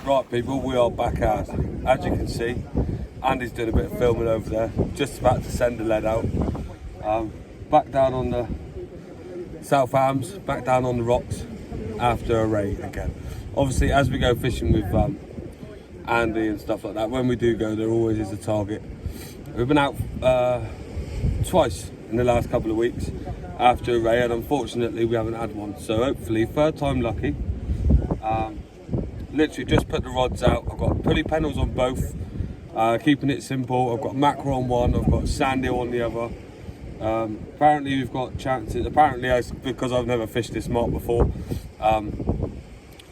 Right people, we are back out. As you can see, Andy's doing a bit of filming over there, just about to send the lead out. Back down on the South Hams, back down on the rocks after a raid again. Obviously, as we go fishing with Andy and stuff like that, when we do go, there always is a target. We've been out twice in the last couple of weeks after a raid, and unfortunately we haven't had one. So hopefully, third time lucky. Literally just put the rods out. I've got pulley panels on both, keeping it simple. I've got mackerel on one, I've got sandy on the other. Apparently we've got chances. Apparently, because I've never fished this mark before.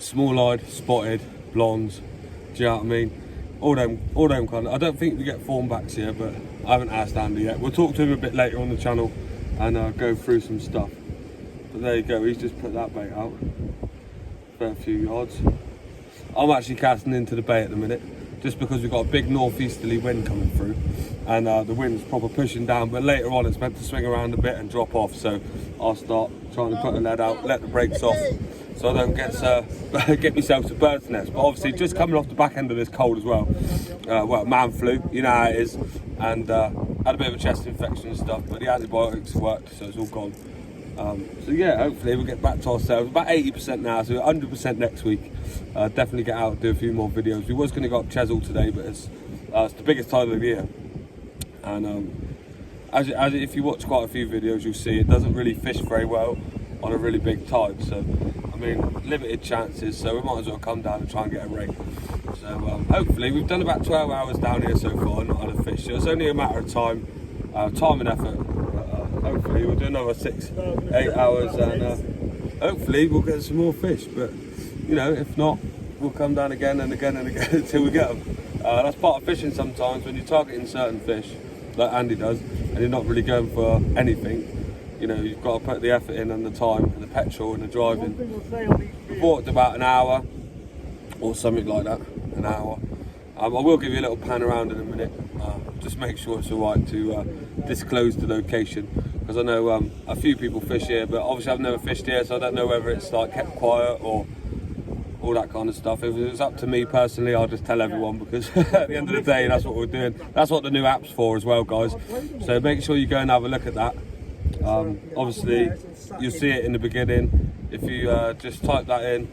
Small-eyed, spotted, blondes. Do you know what I mean? All them kind of. I don't think we get thornbacks here, but I haven't asked Andy yet. We'll talk to him a bit later on the channel and go through some stuff. But there you go. He's just put that bait out. For a few yards. I'm actually casting into the bay at the minute, just because we've got a big northeasterly wind coming through, and the wind's proper pushing down. But later on, it's meant to swing around a bit and drop off. So I'll start trying to put the lead out, let the brakes off, so I don't get myself to bird's nest. But obviously, just coming off the back end of this cold as well. Well, man flu, you know how it is, and had a bit of a chest infection and stuff. But the antibiotics worked, so it's all gone. So yeah, hopefully we'll get back to ourselves. About 80% now, so 100% next week. Definitely get out and do a few more videos. We was going to go up Chesil today, but it's the biggest tide of the year. And if you watch quite a few videos, you'll see it doesn't really fish very well on a really big tide. So, I mean, limited chances, so we might as well come down and try and get a rig. So hopefully, we've done about 12 hours down here so far, not had a fish. So it's only a matter of time and effort. Hopefully we'll do another 6-8 hours, and hopefully we'll get some more fish. But you know, if not, we'll come down again and again and again until we get them. That's part of fishing sometimes, when you're targeting certain fish, like Andy does, and you're not really going for anything. You know, you've got to put the effort in and the time and the petrol and the driving. We've walked about an hour or something like that, an hour. I will give you a little pan around in a minute. Just make sure it's alright to disclose the location, because I know a few people fish here, but obviously I've never fished here, so I don't know whether it's like kept quiet or all that kind of stuff. If it was up to me personally, I'll just tell everyone, because at the end of the day, that's what we're doing. That's what the new app's for as well, guys. So make sure you go and have a look at that. Obviously, you'll see it in the beginning. If you just type that in,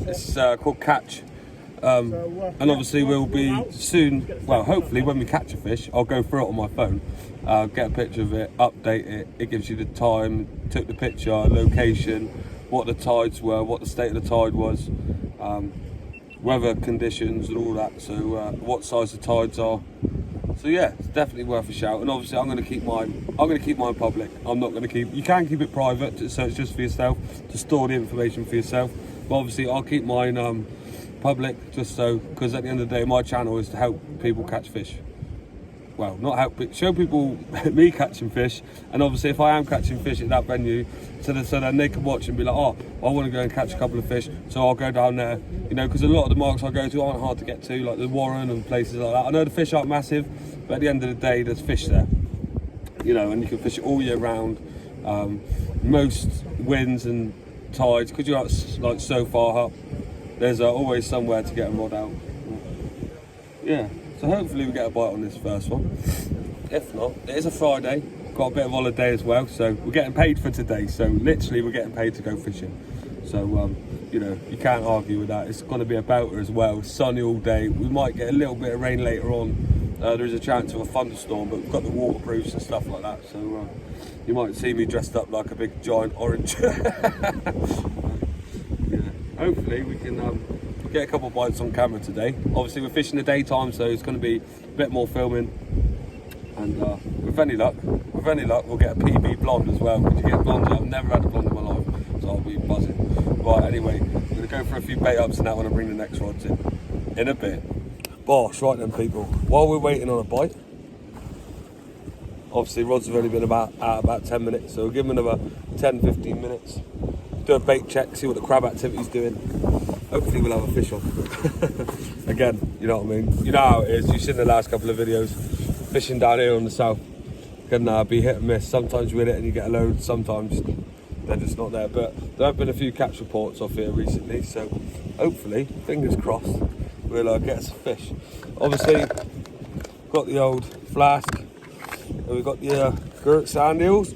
it's called Catch. And obviously we'll be soon, well hopefully when we catch a fish, I'll go through it on my phone, get a picture of it, update it. It gives you the time, took the picture, location, what the tides were, what the state of the tide was, weather conditions and all that, so what size the tides are. So yeah, it's definitely worth a shout. And obviously I'm going to keep mine public. I'm not going to keep, you can keep it private, so it's just for yourself, to store the information for yourself. But obviously I'll keep mine public, just so, because at the end of the day, my channel is to help people catch fish. Well, not help, but show people me catching fish, and obviously if I am catching fish at that venue, so then they can watch and be like, oh, I want to go and catch a couple of fish, so I'll go down there, you know, because a lot of the marks I go to aren't hard to get to, like the Warren and places like that. I know the fish aren't massive, but at the end of the day, there's fish there, you know, and you can fish it all year round. Most winds and tides, because you're like so far up, there's always somewhere to get a rod out. Yeah, so hopefully we get a bite on this first one. If not, it is a Friday, got a bit of holiday as well, so we're getting paid for today. So literally we're getting paid to go fishing. So, you know, you can't argue with that. It's going to be a belter as well, sunny all day. We might get a little bit of rain later on. There is a chance of a thunderstorm, but we've got the waterproofs and stuff like that. So you might see me dressed up like a big giant orange. Hopefully we can get a couple of bites on camera today. Obviously we're fishing the daytime, so it's going to be a bit more filming. And with any luck, we'll get a PB blonde as well. Because you get blondes, I've never had a blonde in my life, so I'll be buzzing. Right, anyway, I'm going to go for a few bait ups and that when I bring the next rods in a bit. Bosh, right then people, while we're waiting on a bite, obviously rods have only been about 10 minutes, so we'll give them another 10-15 minutes. Do a bait check, see what the crab activity's doing. Hopefully we'll have a fish on. Again, you know what I mean? You know how it is, you've seen the last couple of videos. Fishing down here on the south can be hit and miss. Sometimes you win it and you get a load, sometimes they're just not there. But there have been a few catch reports off here recently, so hopefully, fingers crossed, we'll get some fish. Obviously, got the old flask, and we've got the Gurt sand eels.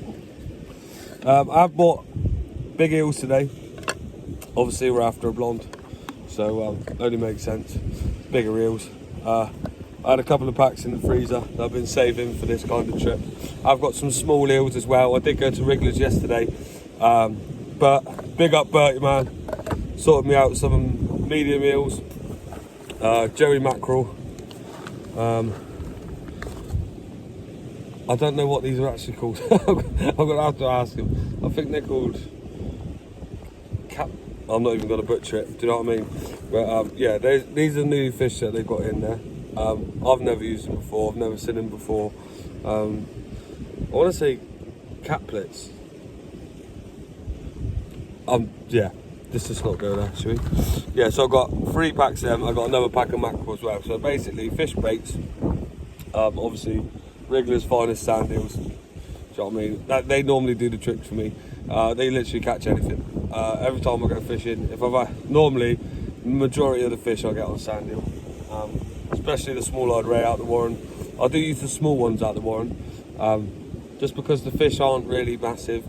I've bought big eels today. Obviously, we're after a blonde, so only makes sense. Bigger eels. I had a couple of packs in the freezer that I've been saving for this kind of trip. I've got some small eels as well. I did go to Wrigley's yesterday, but big up Bertie, man. Sorted me out some medium eels, Joey mackerel. I don't know what these are actually called. I'm gonna have to ask him. I think they're called cap. I'm not even gonna butcher it. Do you know what I mean? But yeah, these are new fish that they've got in there. I've never used them before. I've never seen them before. I want to say caplets. Yeah, let's just not go there, actually. Yeah, so I've got 3 packs of them. I've got another pack of mackerel as well. So basically, fish baits. Obviously, Wrigley's finest sand eels. Do you know what I mean? They normally do the trick for me. They literally catch anything. Every time I go fishing, normally the majority of the fish I get on sand eel, especially the small-eyed ray out the Warren. I do use the small ones out the Warren, just because the fish aren't really massive,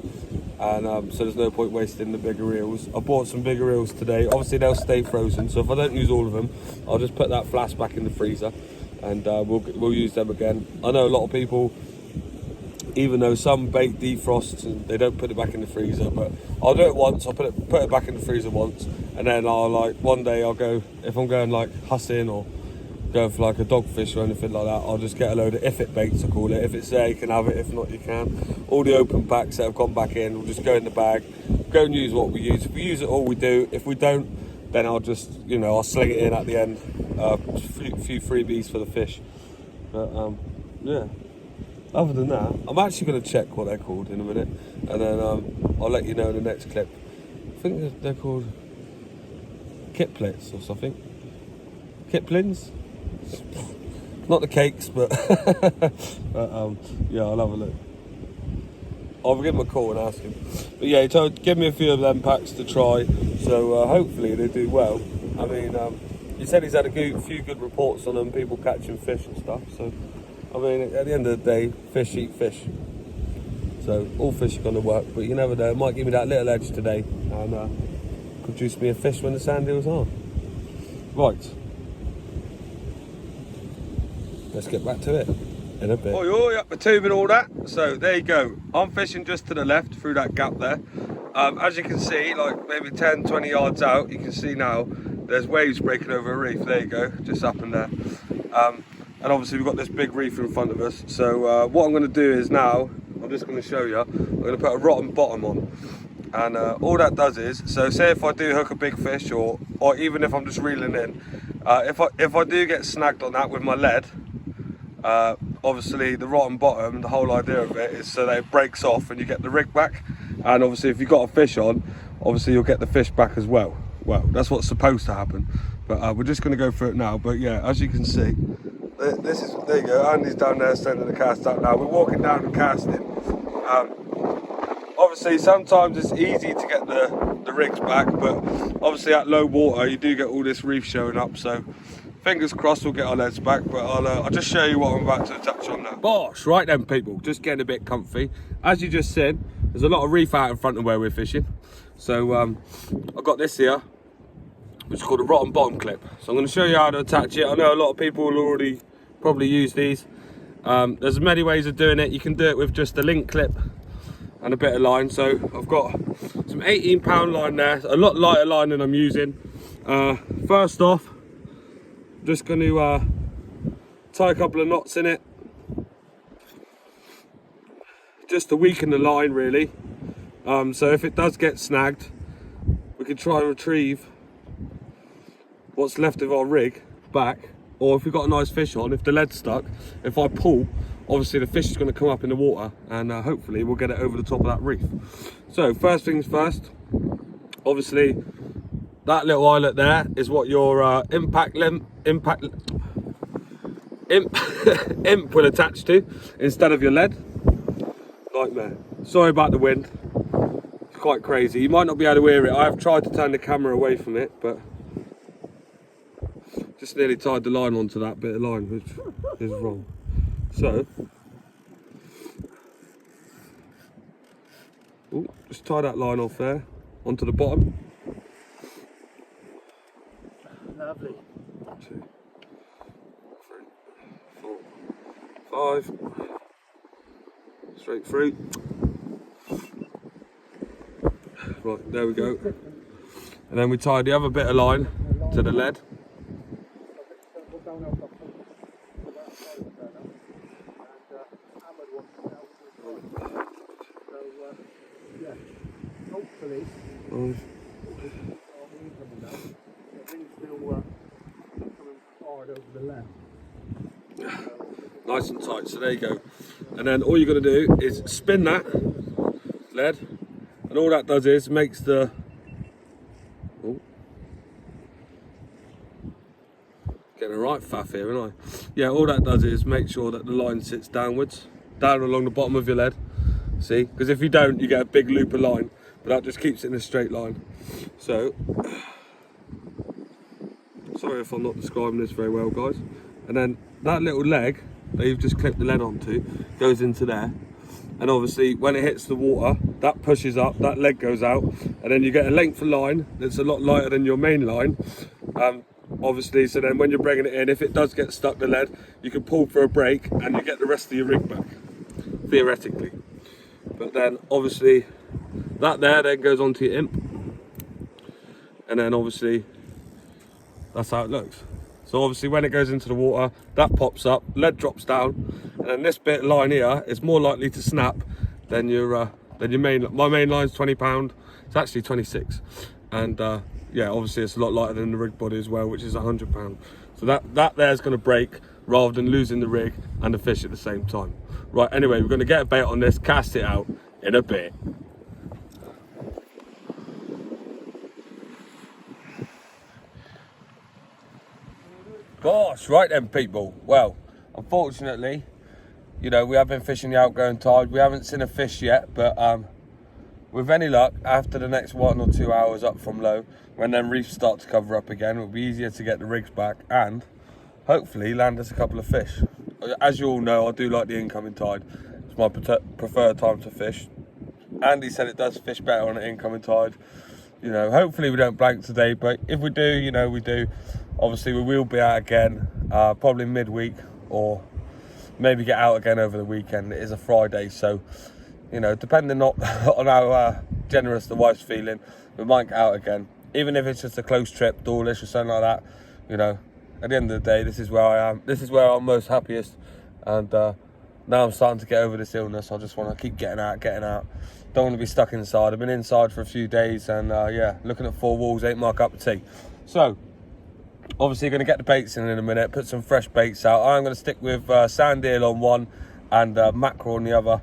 and so there's no point wasting the bigger eels. I bought some bigger eels today. Obviously they'll stay frozen, so if I don't use all of them, I'll just put that flask back in the freezer, and we'll use them again. I know a lot of people, even though some bait defrosts and they don't put it back in the freezer, but I'll do it once. I'll put it back in the freezer once, and then one day I'll go, if I'm going like hussing or going for like a dogfish or anything like that, I'll just get a load of if it baits, I call it. If it's there, you can have it. If not, you can. All the open packs that have gone back in will just go in the bag. Go and use what we use. If we use it all, we do. If we don't, then I'll just, I'll sling it in at the end. A few freebies for the fish. But yeah. Other than that, I'm actually going to check what they're called in a minute, and then I'll let you know in the next clip. I think they're called kiplets or something. Kiplins? Not the cakes, but, yeah, I'll have a look. I'll give him a call and ask him. But yeah, he told, give me a few of them packs to try, so hopefully they do well. I mean, he said he's had a few good reports on them, people catching fish and stuff, so I mean, at the end of the day, fish eat fish. So all fish are going to work, but you never know. It might give me that little edge today and produce me a fish when the sand eels are. Right. Let's get back to it in a bit. Oi, up the tube and all that. So there you go. I'm fishing just to the left through that gap there. As you can see, like maybe 10, 20 yards out, you can see now there's waves breaking over a reef. There you go, just up in there. And obviously we've got this big reef in front of us. So what I'm going to do is now, I'm just going to show you, I'm going to put a rotten bottom on. And all that does is, so say if I do hook a big fish, or even if I'm just reeling in, if I do get snagged on that with my lead, obviously the rotten bottom, the whole idea of it is so that it breaks off and you get the rig back. And obviously if you've got a fish on, obviously you'll get the fish back as well. Well, that's what's supposed to happen. But we're just going to go through it now. But yeah, as you can see, there you go, Andy's down there sending the cast out now. We're walking down and casting. Obviously sometimes it's easy to get the rigs back, but obviously at low water you do get all this reef showing up, so fingers crossed we'll get our leads back. But I'll just show you what I'm about to touch on now. Bosh, right then people, just getting a bit comfy. As you just said, there's a lot of reef out in front of where we're fishing. So I've got this here, which is called a rotten bottom clip. So I'm going to show you how to attach it. I know a lot of people will already probably use these. There's many ways of doing it. You can do it with just a link clip and a bit of line. So I've got some 18-pound line there, a lot lighter line than I'm using. First off, I'm just going to tie a couple of knots in it, just to weaken the line really. So if it does get snagged, we can try and retrieve what's left of our rig back. Or if we've got a nice fish on, if the lead's stuck, if I pull, obviously the fish is going to come up in the water, and hopefully we'll get it over the top of that reef. So first things first, obviously that little eyelet there is what your imp will attach to instead of your lead. Nightmare. Sorry about the wind. quite crazy. You might not be able to hear it. I have tried to turn the camera away from it, but just nearly tied the line onto that bit of line, which is wrong. So, just tie that line off there, onto the bottom. Lovely. 2, 3, 4, 5. Straight through. Right, there we go. And then we tie the other bit of line to the lead. Hopefully, hard over the left. Nice and tight, so there you go. And then all you're going to do is spin that lead, and all that does is makes the getting a right faff here, aren't I? Yeah, all that does is make sure that the line sits downwards, down along the bottom of your lead. See, because if you don't, you get a big loop of line, but that just keeps it in a straight line. So, sorry if I'm not describing this very well, guys. And then that little leg that you've just clipped the lead onto goes into there, and obviously when it hits the water, that pushes up, that leg goes out, and then you get a length of line that's a lot lighter than your main line. Obviously, so then when you're bringing it in, if it does get stuck, the lead, you can pull for a break and you get the rest of your rig back, theoretically. But then obviously that there then goes onto your imp, and then obviously that's how it looks. So obviously when it goes into the water, that pops up, lead drops down, and then this bit of line here is more likely to snap than your main. My main line's £20. It's actually 26, and yeah, obviously it's a lot lighter than the rig body as well, which is £100. So that there's going to break rather than losing the rig and the fish at the same time. Right, anyway, we're going to get a bait on this, cast it out in a bit. Gosh, right then people. Well, unfortunately, you know, we have been fishing the outgoing tide. We haven't seen a fish yet, but with any luck, after the next 1 or 2 hours up from low, when them reefs start to cover up again, it'll be easier to get the rigs back and hopefully land us a couple of fish. As you all know, I do like the incoming tide. It's my preferred time to fish. Andy said it does fish better on an incoming tide. You know, hopefully we don't blank today, but if we do, you know, we do. Obviously we will be out again, probably midweek, or maybe get out again over the weekend. It is a Friday, so, you know, depending on how generous the wife's feeling, we might get out again. Even if it's just a close trip, Dawlish or something like that, you know, at the end of the day, this is where I am. This is where I'm most happiest. And now I'm starting to get over this illness. I just want to keep getting out. Don't want to be stuck inside. I've been inside for a few days, and yeah, looking at 4 walls ain't my cup of tea. So, obviously going to get the baits in a minute, put some fresh baits out. I'm going to stick with sand eel on one and mackerel on the other,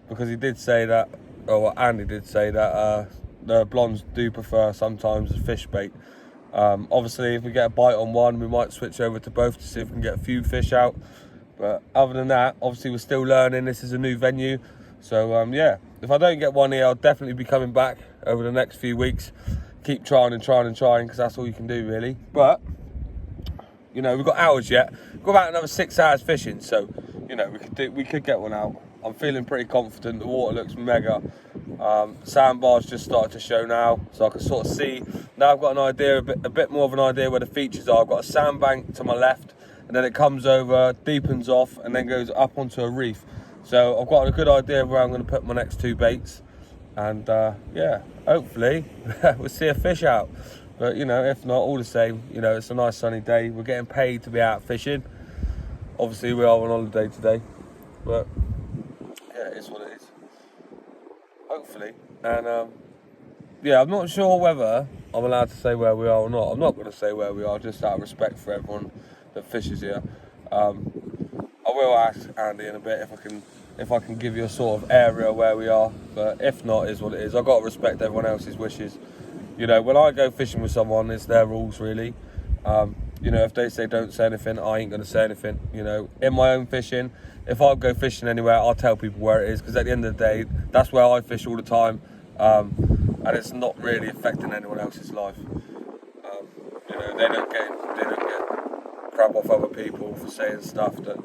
because he did say that, or Andy did say that the blondes do prefer sometimes fish bait. Obviously if we get a bite on one, we might switch over to both to see if we can get a few fish out, but other than that, obviously we're still learning. This is a new venue, so yeah, if I don't get one here, I'll definitely be coming back over the next few weeks. Keep trying, because that's all you can do really. But you know, we've got hours yet. We've got about another 6 hours fishing, so you know, we could get one out. I'm feeling pretty confident. The water looks mega. Sandbars just started to show now, so I can sort of see. Now I've got an idea, a bit more of an idea where the features are. I've got a sandbank to my left, and then it comes over, deepens off, and then goes up onto a reef. So I've got a good idea of where I'm going to put my next 2 baits. And yeah, hopefully we'll see a fish out. But you know, if not, all the same, you know, it's a nice sunny day. We're getting paid to be out fishing. Obviously we are on holiday today, but yeah, it is what it is. Hopefully. And yeah, I'm not sure whether I'm allowed to say where we are or not. I'm not going to say where we are, just out of respect for everyone that fishes here. I will ask Andy in a bit if I can give you a sort of area where we are, but if not, is what it is. I've got to respect everyone else's wishes. You know, when I go fishing with someone, it's their rules really. You know, if they say don't say anything, I ain't going to say anything. You know, in my own fishing, if I go fishing anywhere, I'll tell people where it is, because at the end of the day, that's where I fish all the time. and it's not really affecting anyone else's life. You know, they don't get crap off other people for saying stuff that,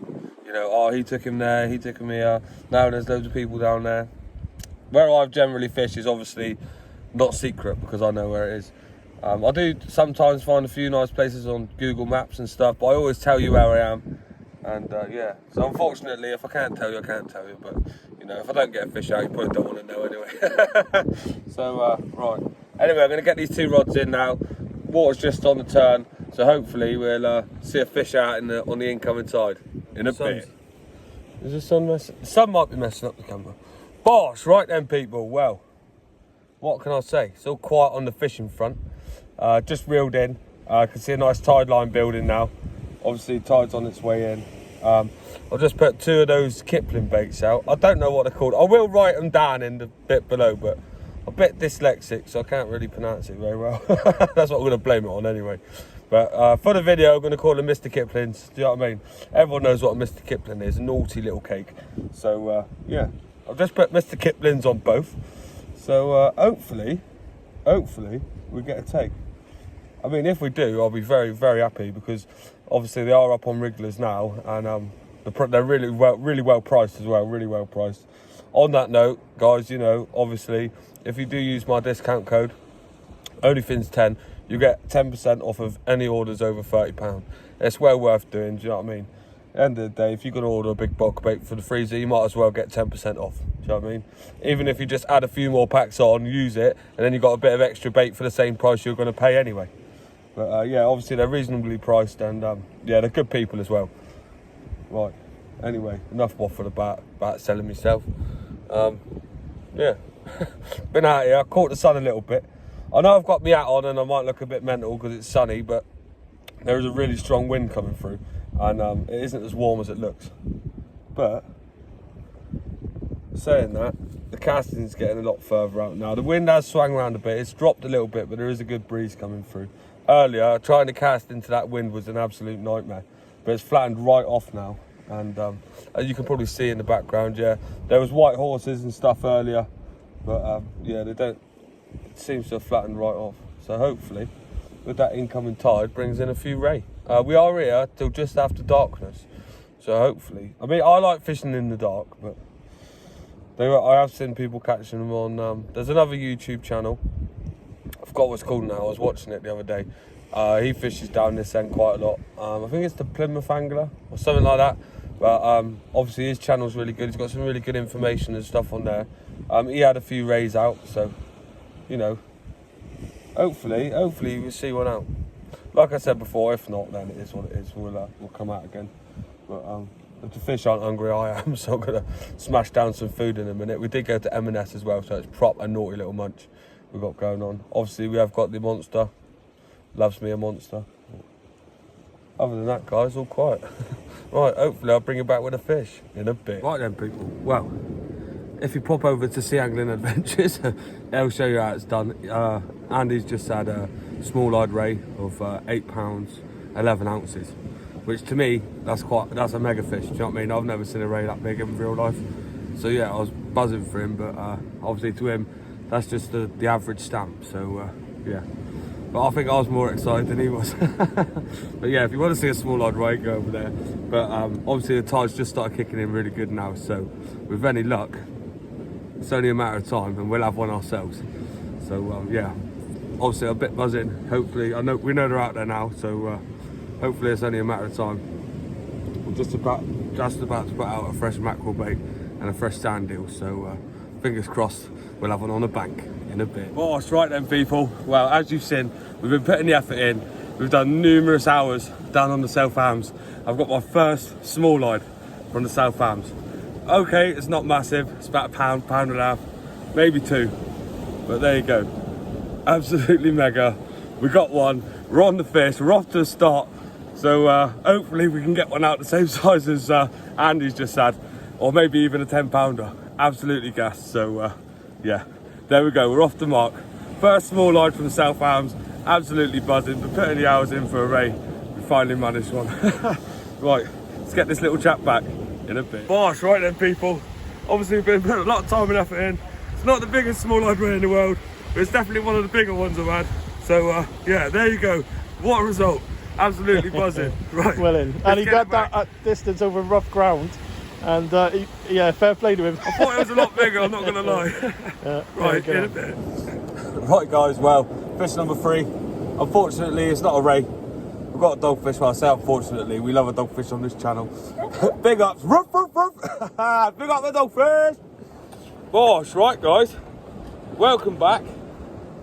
you know, oh, he took him there, he took him here. Now there's loads of people down there. Where I've generally fished is obviously not secret because I know where it is. I do sometimes find a few nice places on Google Maps and stuff, but I always tell you where I am. And yeah, so unfortunately, if I can't tell you, I can't tell you. But you know, if I don't get a fish out, you probably don't want to know anyway. So right. Anyway, I'm going to get these 2 rods in now. Water's just on the turn, so hopefully we'll see a fish out on the incoming tide in a bit. Is the sun messing? The sun might be messing up the camera. Bosh, right then, people. Well, what can I say? It's all quiet on the fishing front. Just reeled in. I can see a nice tide line building now. Obviously, tide's on its way in. I'll just put 2 of those Kipling baits out. I don't know what they're called. I will write them down in the bit below, but I'm a bit dyslexic, so I can't really pronounce it very well. That's what I'm going to blame it on anyway. But for the video, I'm going to call them Mr. Kiplings. Do you know what I mean? Everyone knows what a Mr. Kipling is, a naughty little cake. So, yeah, I've just put Mr. Kiplings on both. So, hopefully, we get a take. I mean, if we do, I'll be very, very happy because obviously they are up on wrigglers now, and they're really well priced as well, really well priced. On that note, guys, you know, obviously, if you do use my discount code, OnlyFins10, you get 10% off of any orders over £30. It's well worth doing, do you know what I mean? At the end of the day, if you're going to order a big bulk bait for the freezer, you might as well get 10% off, do you know what I mean? Even if you just add a few more packs on, use it, and then you've got a bit of extra bait for the same price you're going to pay anyway. But yeah, obviously they're reasonably priced, and yeah, they're good people as well. Right, anyway, enough waffle about selling myself. Yeah, been out here, I caught the sun a little bit. I know I've got my hat on and I might look a bit mental because it's sunny, but there is a really strong wind coming through, and it isn't as warm as it looks. But saying that, the casting's getting a lot further out now. The wind has swung around a bit, it's dropped a little bit, but there is a good breeze coming through. Earlier, trying to cast into that wind was an absolute nightmare, but it's flattened right off now. And as you can probably see in the background, yeah, there was white horses and stuff earlier, but yeah, it seems to have flattened right off. So hopefully, with that incoming tide, brings in a few ray. We are here till just after darkness, so hopefully, I mean, I like fishing in the dark, but I have seen people catching them on. There's another YouTube channel. I forgot what it's called now. I was watching it the other day. He fishes down this end quite a lot. I think it's the Plymouth Angler or something like that. But obviously his channel's really good. He's got some really good information and stuff on there. He had a few rays out, so you know, hopefully we'll see one out. Like I said before, if not, then it is what it is. We'll come out again. But if the fish aren't hungry, I am. So I'm gonna smash down some food in a minute. We did go to M&S as well, so it's proper naughty little munch we've got going on. Obviously we have got the monster. Loves me a monster. Other than that, guys, all quiet. Right, hopefully I'll bring you back with a fish in a bit. Right then, people. Well, if you pop over to Sea Angling Adventures, they'll show you how it's done. Andy's just had a small-eyed ray of £8, 11 ounces, which to me, that's a mega fish. Do you know what I mean? I've never seen a ray that big in real life. So yeah, I was buzzing for him, but obviously to him, that's just the average stamp. So yeah. But I think I was more excited than he was. But yeah, if you want to see a small-eyed ray, go over there. But obviously the tide's just started kicking in really good now, so with any luck, it's only a matter of time and we'll have one ourselves. So yeah, obviously a bit buzzing. Hopefully, we know they're out there now, so hopefully it's only a matter of time. We're just about to put out a fresh mackerel bait and a fresh sand deal, so fingers crossed we'll have one on the bank in a bit. Oh, that's right then, people. Well, as you've seen, we've been putting the effort in. We've done numerous hours down on the South Hams. I've got my first small-eyed from the South Hams. Okay, it's not massive. It's about £1, £1.5, maybe 2. But there you go. Absolutely mega. We got one. We're on the fish. We're off to the start. So hopefully we can get one out the same size as Andy's just had, or maybe even a 10-pounder. Absolutely gassed. So yeah, there we go. We're off the mark. First small-eyed from the South Hams. Absolutely buzzing. But putting the hours in for a ray, we finally managed one. Right, let's get this little chap back in a bit. Bosh, right then, people. Obviously we've been putting a lot of time and effort in. It's not the biggest small-eyed ray in the world, but it's definitely one of the bigger ones I've had. So yeah, there you go. What a result. Absolutely buzzing. Right. Well in. And he got that at distance over rough ground. And yeah, fair play to him. I thought it was a lot bigger, I'm not going to lie. Right, in a bit. Right guys, well, fish number 3. Unfortunately, it's not a ray. We've got a dogfish. Well, I say unfortunately, we love a dogfish on this channel. Big ups. Roof, roof, roof. Big up the dogfish. Bosh, right guys. Welcome back.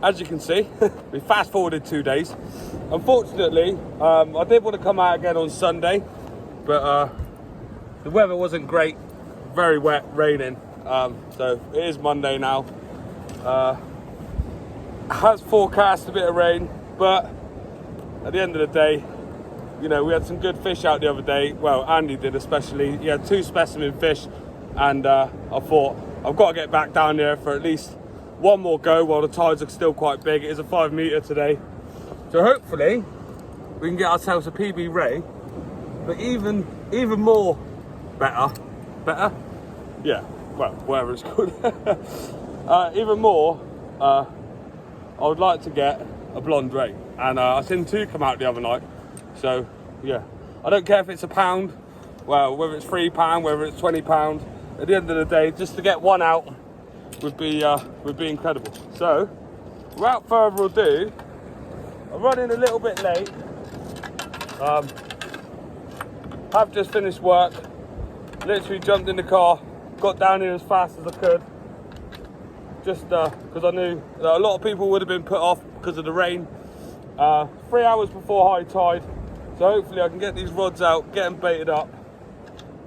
As you can see, we fast forwarded 2 days. Unfortunately, I did want to come out again on Sunday, but the weather wasn't great. Very wet, raining. So it is Monday now. Has forecast a bit of rain, but at the end of the day, you know, we had some good fish out the other day. Well, Andy did especially. He had 2 specimen fish, and I thought I've got to get back down there for at least one more go while the tides are still quite big. It is a 5 metre today, so hopefully we can get ourselves a PB ray. But even more better, yeah. Well, whatever it's called. Even more, I would like to get a blonde ray, and I seen 2 come out the other night. So yeah, I don't care if it's £1, well, whether it's £3, whether it's £20. At the end of the day, just to get one out would be incredible. So without further ado, I'm running a little bit late. Have just finished work. Literally jumped in the car, got down here as fast as I could. Just because I knew that a lot of people would have been put off because of the rain. 3 hours before high tide, so hopefully I can get these rods out, get them baited up.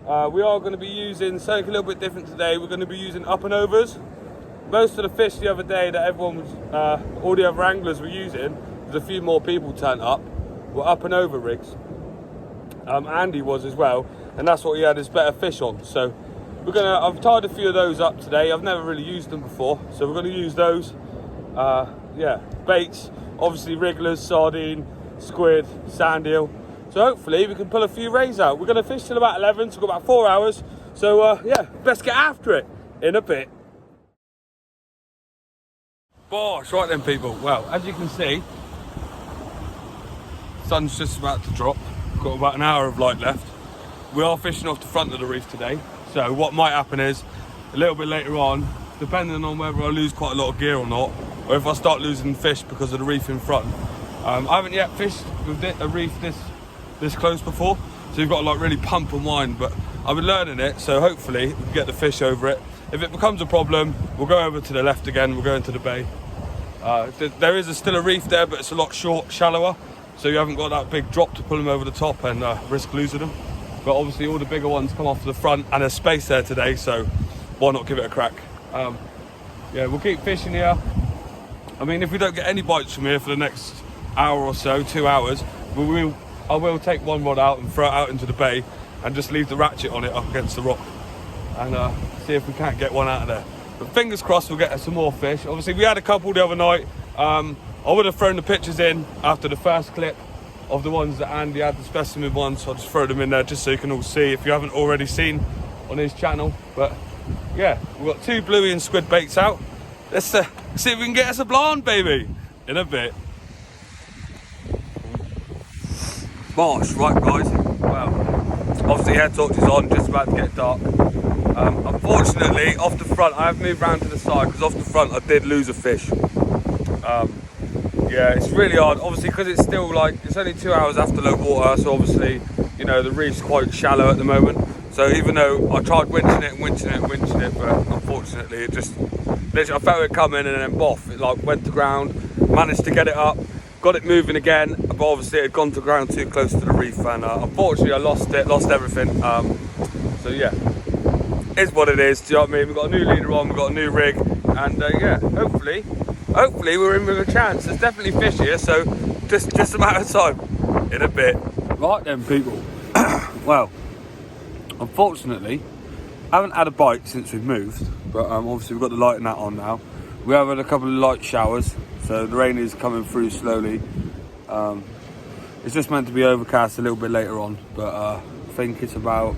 We are going to be using something a little bit different today. We're going to be using up and overs. Most of the fish the other day that everyone was, all the other anglers were using, there's a few more people turned up, were up and over rigs. Andy was as well, and that's what he had his better fish on. So I've tied a few of those up today. I've never really used them before, so we're going to use those. Yeah, baits, obviously wrigglers, sardine, squid, sand eel. So hopefully we can pull a few rays out. We're going to fish till about 11, so we've got about 4 hours. So yeah, let's get after it in a bit. Bosh, right then people. Well, as you can see, sun's just about to drop. Got about an hour of light left. We are fishing off the front of the reef today. So what might happen is, a little bit later on, depending on whether I lose quite a lot of gear or not, or if I start losing fish because of the reef in front. I haven't yet fished with a reef this close before, so you've got to like really pump and wind, but I've been learning it, so hopefully we can get the fish over it. If it becomes a problem, we'll go over to the left again, we'll go into the bay. There is still a reef there, but it's a lot shallower, so you haven't got that big drop to pull them over the top and risk losing them. But obviously all the bigger ones come off to the front, and there's space there today, so why not give it a crack? Yeah, we'll keep fishing here. I mean, if we don't get any bites from here for the next hour or so, 2 hours, I will take one rod out and throw it out into the bay and just leave the ratchet on it up against the rock and see if we can't get one out of there. But fingers crossed we'll get some more fish. Obviously we had a couple the other night. I would have thrown the pictures in after the first clip of the ones that Andy had, the specimen ones, so I'll just throw them in there just so you can all see if you haven't already seen on his channel. But yeah, we've got 2 bluey and squid baits out. Let's see if we can get us a blonde, baby, in a bit. Bosh, right guys, well, obviously head torch is on, just about to get dark. Unfortunately, off the front, I have moved round to the side because off the front I did lose a fish. Yeah, it's really hard, obviously, because it's still like, it's only 2 hours after low water, so obviously, you know, the reef's quite shallow at the moment. So even though I tried winching it, but unfortunately it just, literally I felt it coming and then boff, it like went to ground, managed to get it up, got it moving again, but obviously it had gone to ground too close to the reef, and unfortunately I lost everything. So yeah, it's what it is, do you know what I mean? We've got a new leader on, we've got a new rig, and yeah, hopefully we're in with a chance. There's definitely fish here, so just a matter of time, in a bit. Right then people, well, unfortunately, I haven't had a bite since we've moved, but obviously we've got the light and that on now. We have had a couple of light showers, so the rain is coming through slowly. It's just meant to be overcast a little bit later on, but I think it's about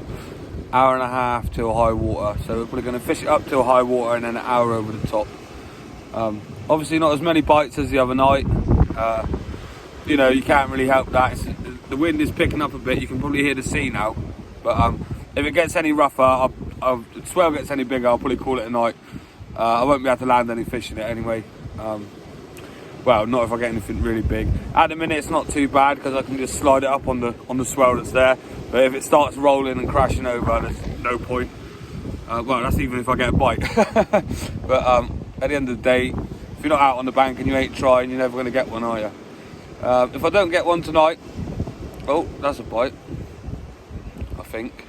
hour and a half till high water. So we're probably going to fish it up till high water and then an hour over the top. Obviously not as many bites as the other night. You know, you can't really help that. The wind is picking up a bit. You can probably hear the sea now. But if it gets any rougher, the swell gets any bigger, I'll probably call it a night. I won't be able to land any fish in it anyway. Well, not if I get anything really big. At the minute, it's not too bad because I can just slide it up on the swell that's there. But if it starts rolling and crashing over, there's no point. Well, that's even if I get a bite. But at the end of the day, if you're not out on the bank and you ain't trying, you're never going to get one, are you? If I don't get one tonight, oh, that's a bite. I think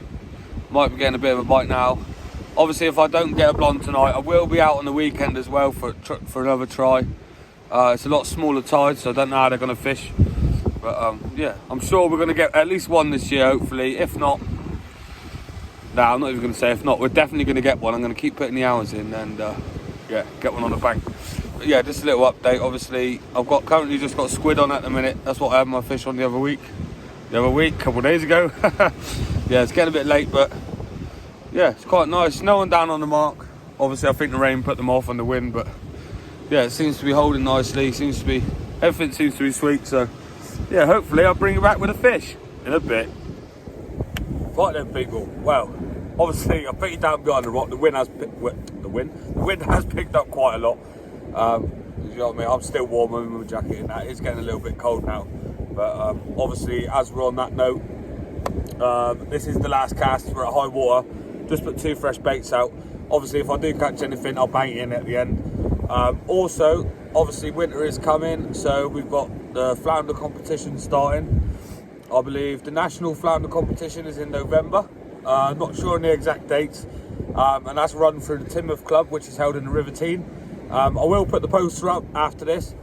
might be getting a bit of a bite now. Obviously, if I don't get a blonde tonight, I will be out on the weekend as well for another try. It's a lot smaller tide, so I don't know how they're going to fish. But yeah, I'm sure we're going to get at least one this year, hopefully. If not, nah, I'm not even going to say if not. We're definitely going to get one. I'm going to keep putting the hours in and yeah, get one on the bank. But yeah, just a little update. Obviously, I've currently just got squid on at the minute. That's what I had my fish on the other week. A couple of days ago. Yeah, it's getting a bit late, but yeah, it's quite nice. No one down on the mark. Obviously, I think the rain put them off and the wind, but yeah, it seems to be holding nicely. Everything seems to be sweet. So yeah, hopefully I'll bring you back with a fish in a bit. Right then, people. Well, obviously I put you down behind the rock. The wind has picked up quite a lot. You know what I mean? I'm still warm with my jacket and that. It's getting a little bit cold now. But obviously, as we're on that note, this is the last cast. We're at high water. Just put 2 fresh baits out. Obviously, if I do catch anything, I'll bang it in at the end. Also, obviously, winter is coming, so we've got the flounder competition starting. I believe the national flounder competition is in November. Not sure on the exact dates, and that's run through the Timoth Club, which is held in the River Tean. I will put the poster up after this.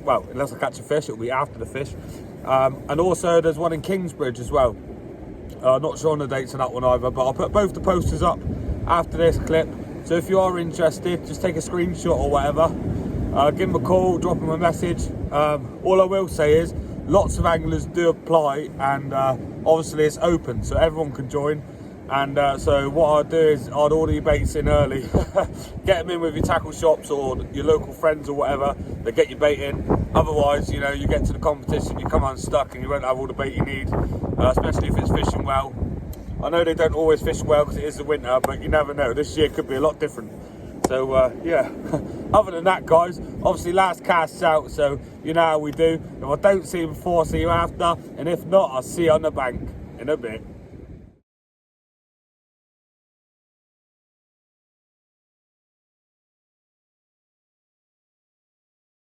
Well, unless I catch a fish, it'll be after the fish. And also, there's one in Kingsbridge as well. Not sure on the dates on that one either, but I'll put both the posters up after this clip. So if you are interested, just take a screenshot or whatever. Give them a call, drop them a message. All I will say is, lots of anglers do apply, and obviously it's open, so everyone can join. And so what I'd do is I'd order your baits in early, get them in with your tackle shops or your local friends or whatever. They get your bait in. Otherwise, you know, you get to the competition, you come unstuck and you won't have all the bait you need, especially if it's fishing well. I know they don't always fish well because it is the winter, but you never know. This year could be a lot different. So yeah, other than that, guys, obviously last cast's out, so you know how we do. If I don't see you before, see you after, and if not, I'll see you on the bank in a bit.